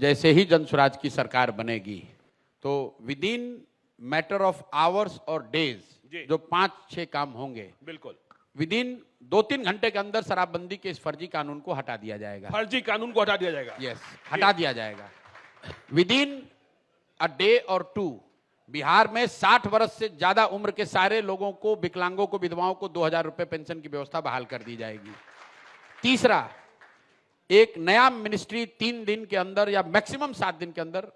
जैसे ही जनसुराज की सरकार बनेगी तो with in matter of hours और डेज जो 5-6 काम होंगे, बिल्कुल विद इन 2-3 घंटे के अंदर शराबबंदी के इस फर्जी कानून को हटा दिया जाएगा। फर्जी कानून को हटा दिया जाएगा। यस, हटा दिया जाएगा। विद इन अ डे और टू बिहार में 60 वर्ष से ज्यादा उम्र के सारे लोगों को, विकलांगों को, विधवाओं को 2000 रुपए पेंशन की व्यवस्था बहाल कर दी जाएगी। तीसरा, एक नया मिनिस्ट्री 3 दिन के अंदर या मैक्सिमम 7 दिन के अंदर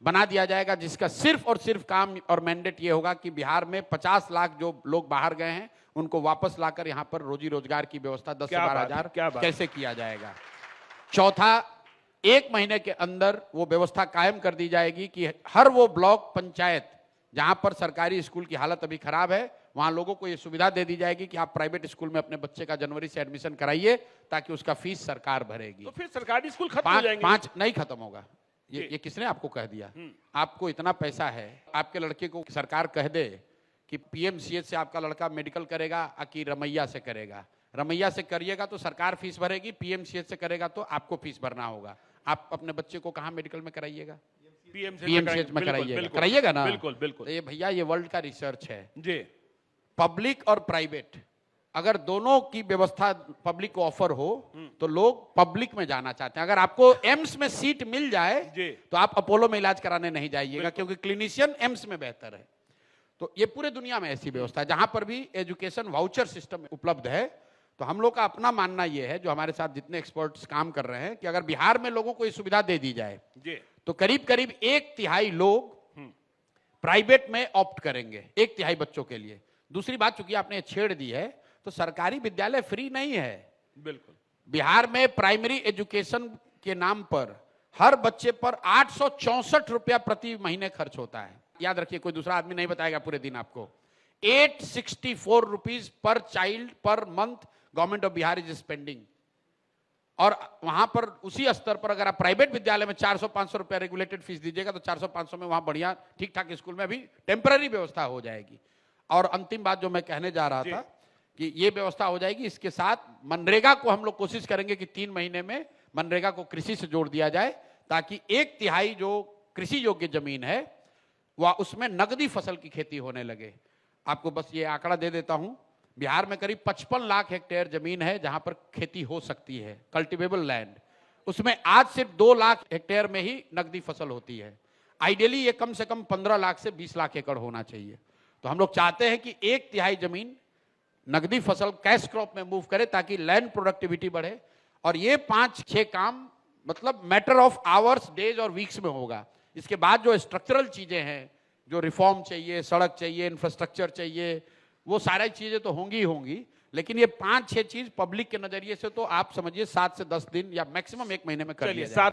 बना दिया जाएगा, जिसका सिर्फ और सिर्फ काम और मैंडेट ये होगा कि बिहार में 50 लाख जो लोग बाहर गए हैं उनको वापस लाकर यहां पर रोजी रोजगार की व्यवस्था 10 से 12 हजार कैसे किया जाएगा। चौथा, 1 महीने के अंदर वो व्यवस्था कायम कर दी जाएगी कि हर वो ब्लॉक पंचायत जहां पर सरकारी स्कूल की हालत अभी खराब है, वहां लोगों को ये सुविधा दे दी जाएगी कि आप प्राइवेट स्कूल में अपने बच्चे का जनवरी से एडमिशन कराइए ताकि उसका फीस सरकार भरेगी। तो फिर सरकारी स्कूल खत्म हो जाएंगे? 5 नहीं खत्म होगा। ये किसने आपको कह दिया? आपको इतना पैसा है, आपके लड़के को सरकार कह दे कि पीएमसीएच से आपका लड़का मेडिकल करेगा कि रमैया से करेगा। रमैया से करिएगा तो सरकार फीस भरेगी, पीएमसीएच से करेगा तो आपको फीस भरना होगा। आप अपने बच्चे को कहां मेडिकल में कराइएगा? पीएमसीएच में कराइएगा ना। बिल्कुल बिल्कुल। ये भैया ये वर्ल्ड का रिसर्च है जी। पब्लिक और प्राइवेट अगर दोनों की व्यवस्था पब्लिक को ऑफर हो तो लोग पब्लिक में जाना चाहते हैं। अगर आपको एम्स में सीट मिल जाए तो आप अपोलो में इलाज कराने नहीं जाइएगा, क्योंकि क्लिनिशियन एम्स में बेहतर है। तो ये पूरे दुनिया में ऐसी व्यवस्था है। जहां पर भी एजुकेशन वाउचर सिस्टम उपलब्ध है, तो हम लोग का अपना मानना यह है, जो हमारे साथ जितने एक्सपर्ट्स काम कर रहे हैं, कि अगर बिहार में लोगों को ये सुविधा दे दी जाए तो करीब करीब 1/3 लोग प्राइवेट में ऑप्ट करेंगे, 1/3 बच्चों के लिए। दूसरी बात, चूंकि आपने छेड़ दी है, तो सरकारी विद्यालय फ्री नहीं है। बिल्कुल, बिहार में प्राइमरी एजुकेशन के नाम पर हर बच्चे पर 864 रुपया प्रति महीने खर्च होता है। याद रखिए, कोई दूसरा आदमी नहीं बताएगा पूरे दिन आपको। 864 rupees per child per month government of Bihar is spending. और वहां पर उसी स्तर पर अगर आप प्राइवेट विद्यालय में 400-500 रुपया रेगुलेटेड फीस दीजिएगा तो 400-500 में वहां बढ़िया ठीक ठाक स्कूल में अभी टेम्पररी व्यवस्था हो जाएगी। और अंतिम बात जो मैं कहने जा रहा था कि ये व्यवस्था हो जाएगी, इसके साथ मनरेगा को हम लोग कोशिश करेंगे कि 3 महीने में मनरेगा को कृषि से जोड़ दिया जाए, ताकि 1/3 जो कृषि योग्य जमीन है वह उसमें नगदी फसल की खेती होने लगे। आपको बस ये आंकड़ा दे देता हूं, बिहार में करीब 55 लाख हेक्टेयर जमीन है जहां पर खेती हो सकती है, कल्टिवेबल लैंड। उसमें आज सिर्फ 2 लाख हेक्टेयर में ही नगदी फसल होती है। आइडियली ये कम से कम 15 लाख से 20 लाख एकड़ होना चाहिए। तो हम लोग चाहते हैं कि 1/3 जमीन नगदी फसल कैश क्रॉप में मूव करे, ताकि लैंड प्रोडक्टिविटी बढ़े। और ये 5-6 काम मतलब मैटर ऑफ आवर्स, डेज और वीक्स में होगा। इसके बाद जो स्ट्रक्चरल चीजें हैं, जो रिफॉर्म चाहिए, सड़क चाहिए, इंफ्रास्ट्रक्चर चाहिए, वो सारी चीजें तो होंगी ही होंगी, लेकिन ये 5-6 चीज पब्लिक के नजरिए से तो आप समझिए 7 से 10 दिन या मैक्सिमम 1 महीने में कर लिया जाए।